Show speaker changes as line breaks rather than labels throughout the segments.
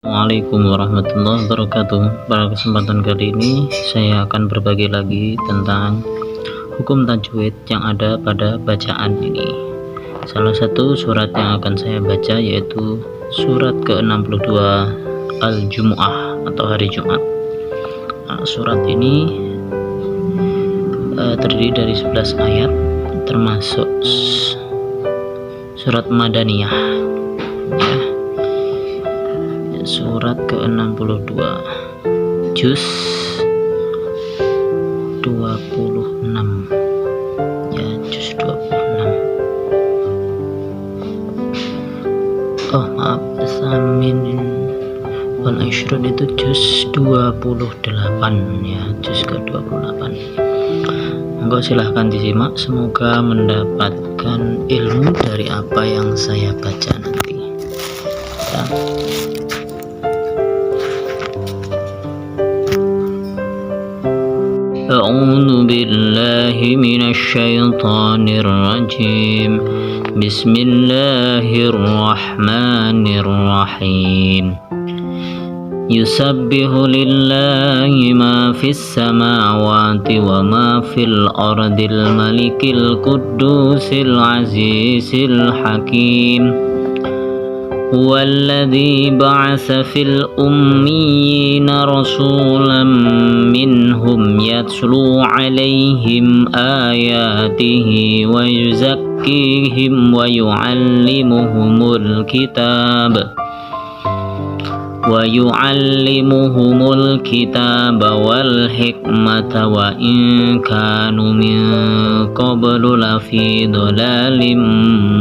Assalamualaikum warahmatullahi wabarakatuh. Pada kesempatan kali ini saya akan berbagi lagi tentang hukum tajwid yang ada pada bacaan ini. Salah satu surat yang akan saya baca yaitu surat ke-62 Al-Jumu'ah atau hari Jumat. Surat ini terdiri dari 11 ayat, termasuk surat Madaniyah ya. Surat ke-62 juz 26 ya, juz 26. Oh maaf, Samin wal Ishrun itu juz 28 ya, juz ke-28. Monggo silahkan disimak, semoga mendapatkan ilmu dari apa yang saya baca nanti ya. أعوذ بالله من الشيطان الرجيم بسم الله الرحمن الرحيم يسبح لله ما في السماوات وما في الأرض الملك القدوس العزيز الحكيم هو الذي بعث في الأميين رسولا منهم يتلو عليهم آياته ويزكيهم ويعلمهم الكتاب والحكمة وإن كانوا من قبل لفي ضلال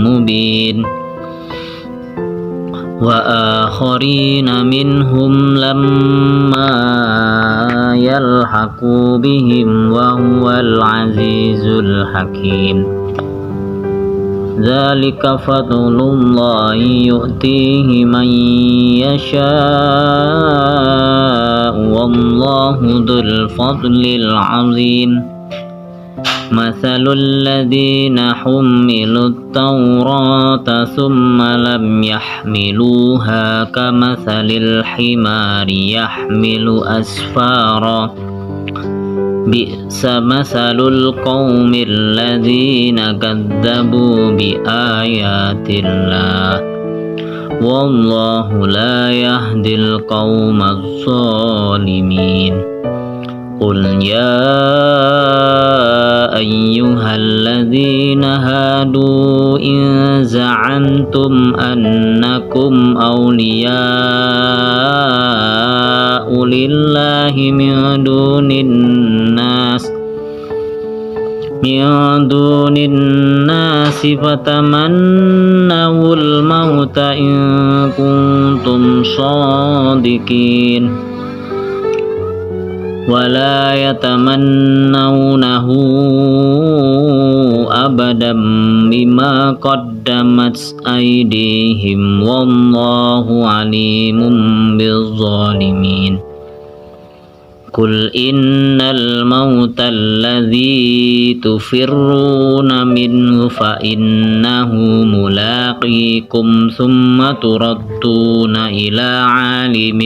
مبين وآخرين منهم لما يلحقوا بهم وهو العزيز الحكيم ذلك فضل الله يؤتيه من يشاء والله ذو الفضل العظيم مثل الذين حملوا التوراة ثم لم يحملوها كمثل الحمار يحمل أسفارا بئس مثل القوم الذين كذبوا بآيات الله والله لا يهدي القوم الظالمين قل يا أيها الذين هادوا إن زعمتم أنكم أولياء لله من دون الناس فتمنوا الموت إن كنتم صادقين ولا يتمنونه أبدا بما قدمت أيديهم والله عليم بالظالمين قل إن الموت الذي تفرون منه فإنه ملاقيكم ثم تردون إلى عالم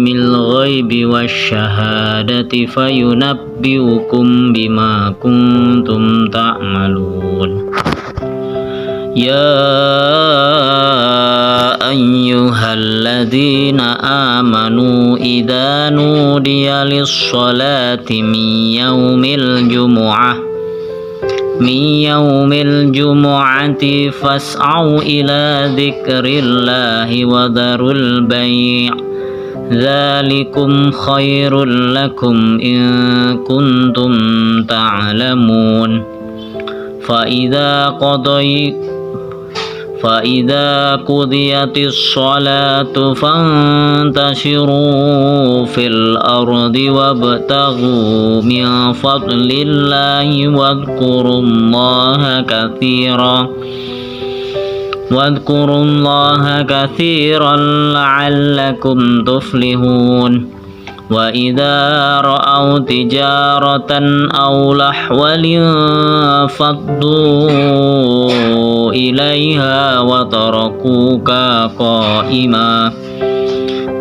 الغيب والشهادة فينبئكم بما كنتم تعملون يا أيها الذين آمنوا إذا نودي للصلاة من يوم الجمعة فاسعوا إلى ذكر الله وذروا البيع ذلكم خير لكم إن كنتم تعلمون فإذا قضيت الصلاة فانتشروا في الأرض وابتغوا من فضل الله واذكروا الله كثيرا لعلكم تفلحون wa idza ra'au tijaratan aw lahwan faddu ilaiha wa tarakuka qa'ima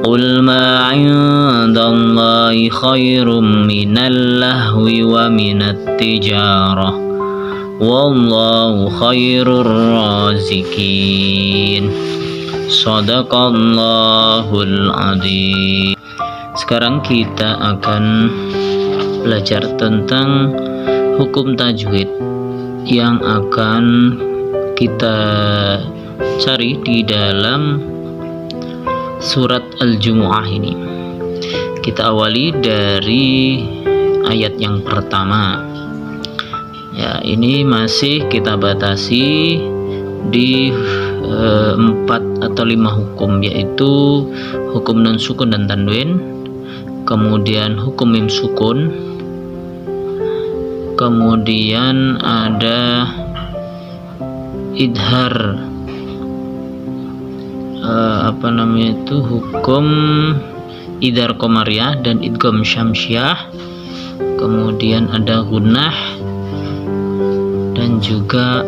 qul ma 'indallahi khairum minal lahwi wa minat tijarah wallahu khairur razikin. Shadaqallahul adzim. Sekarang kita akan belajar tentang hukum tajwid yang akan kita cari di dalam surat Al-Jumu'ah ini. Kita awali dari ayat yang pertama. Ya, ini masih kita batasi di 4 atau 5 hukum, yaitu hukum nun sukun dan tanwin, kemudian hukum mim sukun, kemudian ada idhar hukum idhar qamariyah dan idgham syamsiyah, kemudian ada gunnah dan juga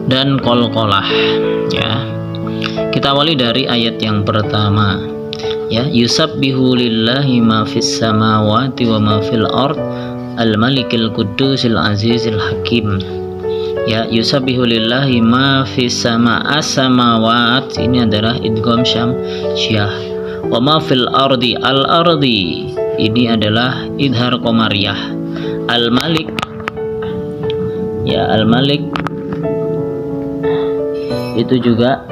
dan qalqalah. Ya, kita awali dari ayat yang pertama. Ya, yusabbihu lillahi ma fis samawati wa ma fil ard al-malikil qudusil azizil hakim. Ya, yusabbihu lillahi ma fis samawat, ini adalah idgham syamsiyah. Wa ma fil ardi al-ardi, ini adalah idhar qamariyah. Al-malik, ya, al-malik itu juga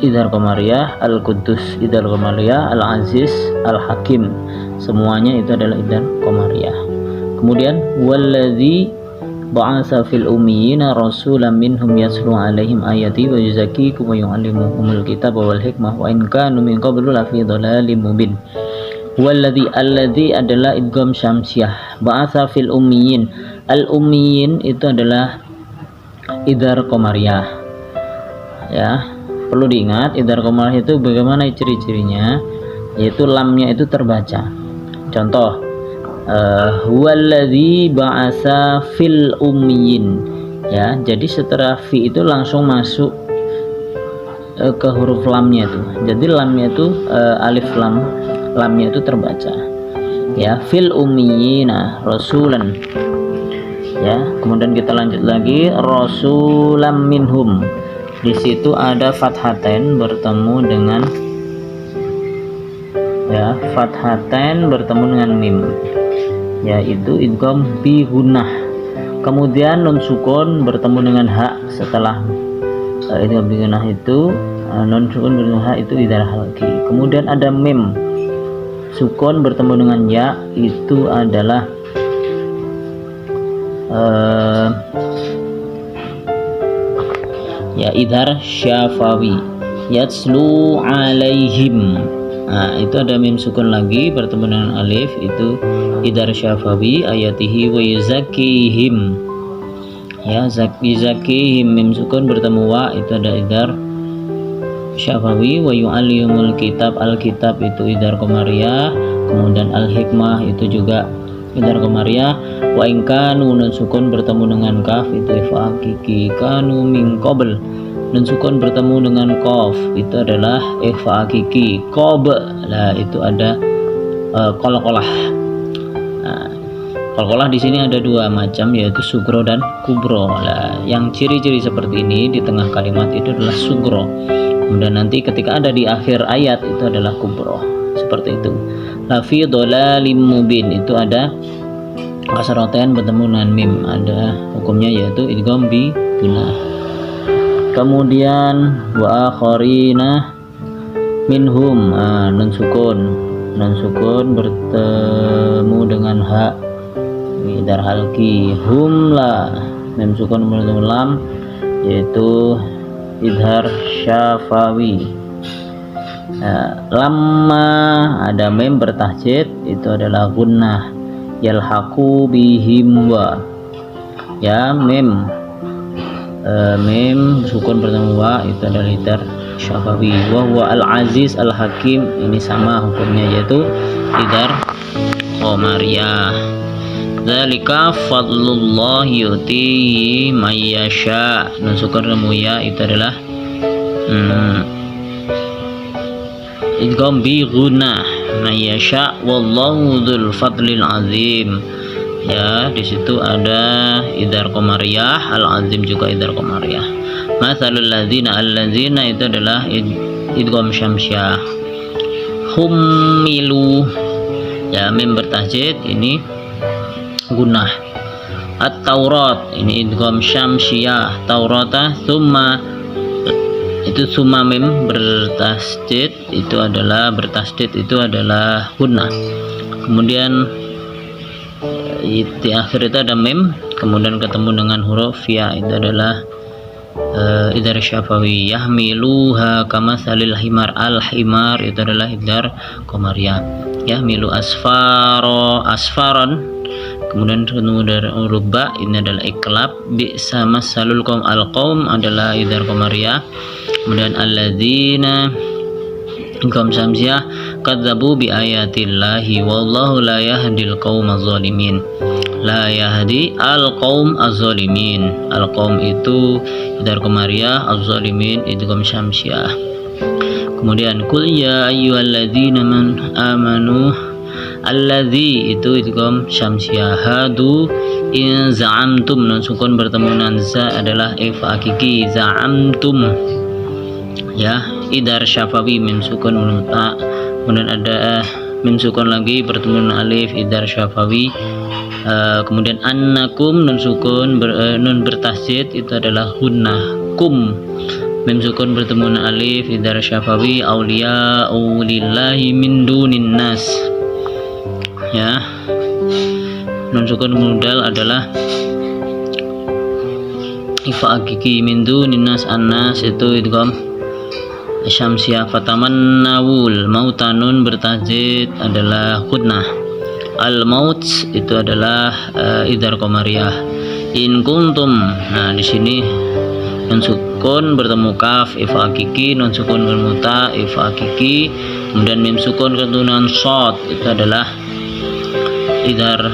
idhar qamariyah, al-quddus idhar qamariyah, al-aziz al-hakim, semuanya itu adalah idhar qamariyah. Kemudian walladzi ba'atsa fil ummiyina rasulan minhum yatlu 'alaihim ayati wa yuzakkikum wa yu'allimuhumul kitaba wal hikmah wa in kanu min qablu lafi dhalalim mubin. Walladzi, alladzi adalah idgham syamsiyah. Ba'atsa fil ummiyin, al-ummiyin itu adalah idhar qamariyah. Ya, perlu diingat idhar qamariyah itu bagaimana ciri-cirinya, yaitu lamnya itu terbaca. Contoh, huwallazi ba'asa fil ummiyin. Ya, jadi setelah fi itu langsung masuk ke huruf lamnya itu. Jadi lamnya itu alif lam, lamnya itu terbaca. Ya, fil ummiyina rasulan. Ya, kemudian kita lanjut lagi, rasulam minhum. Di situ ada fathatain bertemu dengan, ya, fathatain bertemu dengan mim, yaitu idgham bi gunnah. Kemudian nun sukun bertemu dengan ha setelah idgham bi gunnah itu, nun sukun bertemu ha itu idhar halqi. Kemudian ada mim sukun bertemu dengan ya, itu adalah ya idhar syafawi. Yatslu alaihim, nah itu ada mim sukun lagi bertemu dengan alif, itu idhar syafawi. Ayatihi wa yuzakkihim, ya, zakihim mim sukun bertemu wa, itu ada idhar syafawi. Wa yu'allimul kitab, al-kitab itu idhar qamariyah. Kemudian al-hikmah itu juga idhar qamariyah. Wa in kanu, nun sukun bertemu dengan kaf, itu ifa hakiki. Kanu min qabl, nun sukun bertemu dengan qaf, itu adalah ifa hakiki. Qab, lah itu ada qalqalah. Nah, qalqalah di sini ada dua macam, yaitu sugro dan kubro. Lah, yang ciri-ciri seperti ini di tengah kalimat itu adalah sugro. Kemudian nanti ketika ada di akhir ayat itu adalah kubro. Seperti itu. Lafi dhalalim mubin, itu ada kasrotain bertemu dengan mim, ada hukumnya yaitu idgham bi gunnah. Kemudian wa akharina minhum, nun sukun bertemu dengan ha, idhar halqi. Hum la, mim sukun bertemu lam, yaitu idhar syafawi. Lamma ada mim bertahjid, itu adalah gunnah. Yalhaqu bihim wa, ya, mim mim sukun bertemu wa itu adalah idhar syafawi. Wa huwa al-aziz al-hakim, ini sama hukumnya yaitu idhar qamariyah. Dzalika fadlullah yu'tihi may yasha. Nun sukun bertemu ya itu adalah idgham bi gunnah may yasha wallahu dzul fadlil azim. Ya, di situ ada idhar qamariyah, al-azim juga idhar qamariyah. Matsalul ladzina, alladzina itu adalah idgham syamsiyah. Hummilu, ya mim bertasydid ini gunnah. At-Taurat ini idgham syamsiyah, Taurata. Summa itu summa mim bertasydid itu adalah gunnah. Kemudian di akhir itu ada mim, kemudian ketemu dengan huruf ya, itu adalah idhar syafawi. Yahmiluha kama salil himar, al-himar itu adalah idhar qamariyah. Yahmilu asfaron, kemudian ketemu dari huruf ba, ini adalah iklab. Bi'sa masalul qaum, al-qaum adalah idhar qamariyah. Kemudian alladzina idgham syamsiyah, kadzabu bi ayatillahi wallahu la yahdil qaumaz zalimin. La yahdi al qaum az-zalimin. Al qaum itu idhar qamariyah, az-zalimin idgham syamsiyah. Kemudian kul ya ayyuhalladzina man amanu, alladzi itu idgham syamsiyah. Hadu in za'amtum, nun sukun bertemu dengan za adalah ifa hakiki. Za'amtum, ya idhar syafawi, mim sukun menurut. Kemudian ada mim sukun lagi bertemu dengan alif, idhar syafawi. Kemudian annakum, nun sukun nun bertasydid itu adalah gunnah. Kum, mim sukun bertemu dengan alif, idhar syafawi. Auliya lillahi min dunin nas, ya nun sukun mudal adalah ifa hakiki. Min dunin nas, annas itu idgham syamsiyah. Fatamannawul mautanun bertasydid adalah gunnah. Al maut itu adalah idhar qamariyah. In kuntum, nah di sini nun sukun bertemu kaf ifa hakiki, nun sukun bertemu ta ifa hakiki, kemudian mim sukun keturunan shad itu adalah idhar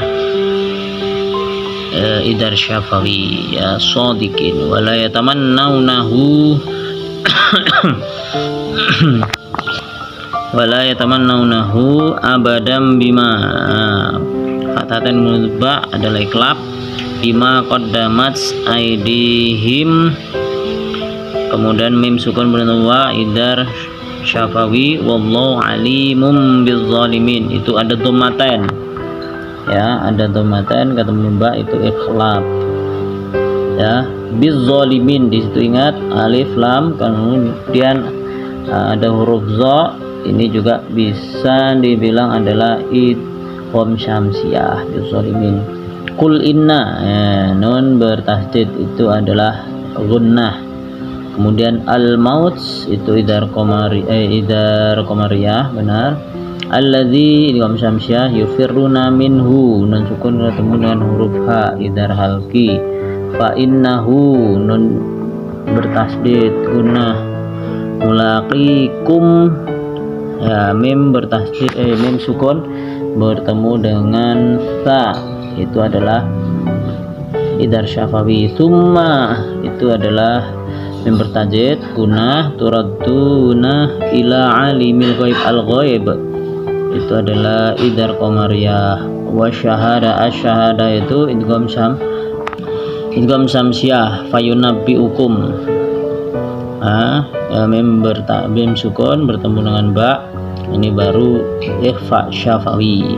syafawi, ya shadiqin. Wala yatamannawnahu wala yatamannawnahu abadam bima, fatatan mudba adalah iklab. Bima qaddamat aidihim, kemudian mim sukun bertemu wa idhar syafawi. Wallahu alimum bizzalimin, itu ada dhammatain, ya ada dhammatain, ketemu ba itu iklab, ya. Bizzalimin di situ ingat alif lam, kemudian ada huruf za, ini juga bisa dibilang adalah idgham syamsiyah. Bizzalimin. Kul inna, nun bertasydid itu adalah gunnah. Kemudian al maut itu idhar qamariyah, benar. Alladzi idgham syamsiyah. Yufirruna minhu, nun sukun ketemu dengan huruf ha, idhar halqi. Fa innahu, nun bertasydid gunnah. Mulaqikum, ya mim bertasydid mim sukun bertemu dengan sa, itu adalah idhar syafawi. Summa itu adalah mim bertasydid gunnah. Turadduna ila alimil ghaib, al-ghaib itu adalah idhar qamariyah. Wa syahada, asyhada itu idgham syamsiyah. Fayunabbiukum, ya mim sukun bertemu dengan ba, ini baru ikhfa syafawi,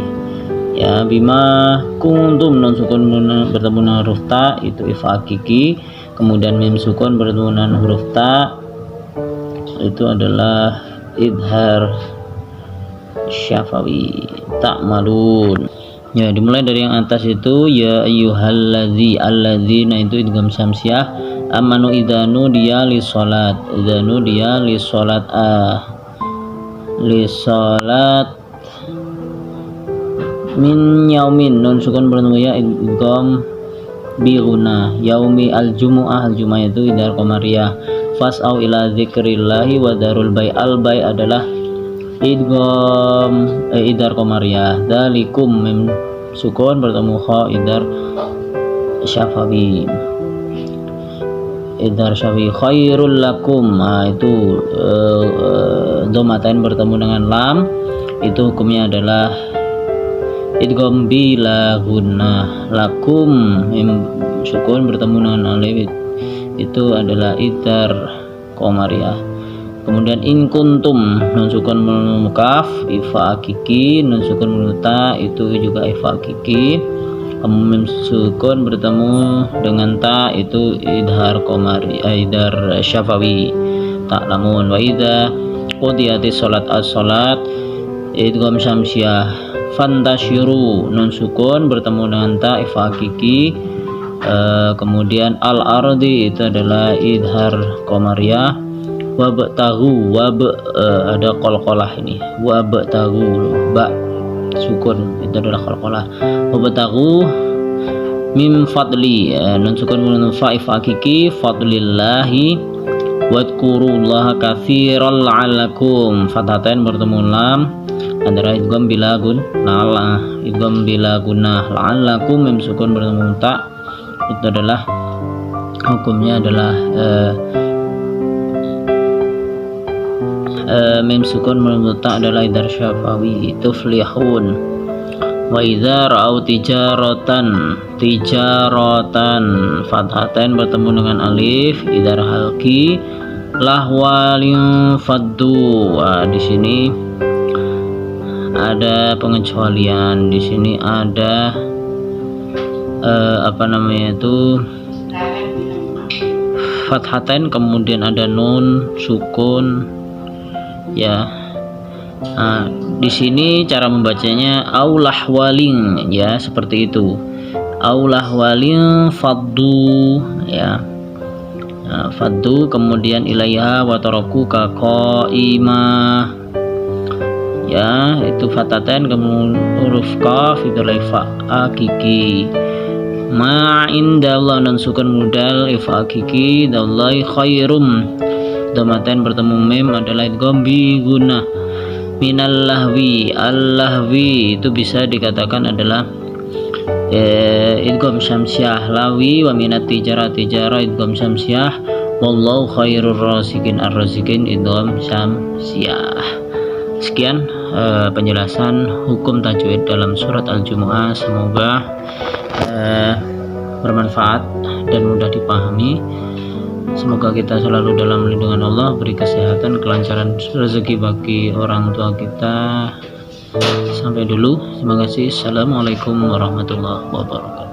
ya. Bima kuntum, non sukun bertemu dengan huruf ta itu ikhfa hakiki, kemudian mim sukun bertemu dengan huruf ta itu adalah idhar syafawi. Ta'malun, ya dimulai dari yang atas itu ya ayyuhalladzi, alladzina itu idgham syamsiyah. Amanu idanu dia li sholat, idanu dia li sholat li sholat min yaumin, nun sukun bertemu ya idgham bi gunah. Yaumi al-jumu'ah, al-jumu'ah itu idhar qamariyah. Fas'au ila dzikrillahi wa darul bai. Al bai adalah idgham idhar qamariyah. Dzalikum mim sukun bertemu kha idhar syafawi. Idhar syafawi khairul lakum. Itu dhammatain bertemu dengan lam, itu hukumnya adalah idgham bila gunnah. Lakum mim sukun bertemu dengan alif, itu adalah idhar qamariyah. Kemudian in kuntum, nun sukun mukaf ifa hakiki, nun sukun muta itu juga ifa hakiki. Mim sukun bertemu dengan ta itu idhar qamari, idhar syafawi. Ta'lamun. Wa idza qudiyatis salat as-salat idgham syamsiyah. Fantasyiru, nun sukun bertemu dengan ta ifa hakiki. Kemudian al-ardi itu adalah idhar qamariyah. Wabtahu, ada qalqalah ini. Wabtahu, ba sukun itu adalah qalqalah. Wabtahu mim fadli, nun sukun bertemu fa ifa hakiki fadlillahi. Wadkurullaha katsiran la'allakum, fathatain bertemu lam antara idgham bila gunnah, idgham bila gunnah. La'allakum mim sukun bertemu ta, itu adalah hukumnya adalah mim sukun bertemu ta adalah idhar syafawi. Tuflihun. Wa idza ra'au tijaratan, fathatain bertemu dengan alif idhar halqi. Lahwalin faddu. Di sini ada pengecualian. Di sini ada apa namanya itu fathatain, kemudian ada nun sukun ya. Di sini cara membacanya aulah waling ya, seperti itu. Aulah waling faddu ya. Faddu, kemudian ilaiha wa taraku ka qaimah ya, itu fathatain, kemudian huruf qaf itu ifa hakiki. Ma indallah, nun sukun mudal ifa hakiki. Dallahi khairum, dhammatain bertemu mim adalah idgham bi gunnah. Minal lahwi, al-lahwi itu bisa dikatakan adalah idgham syamsiyah lawi. Wa minat tijarah idgham syamsiyah. Wallahu khairur rasikin, ar-rasikin idgham syamsiyah. Sekian penjelasan hukum tajwid dalam surat Al-Jumu'ah. Semoga bermanfaat dan mudah dipahami. Semoga kita selalu dalam lindungan Allah, beri kesehatan, kelancaran rezeki bagi orang tua kita. Sampai dulu, terima kasih. Assalamualaikum warahmatullahi wabarakatuh.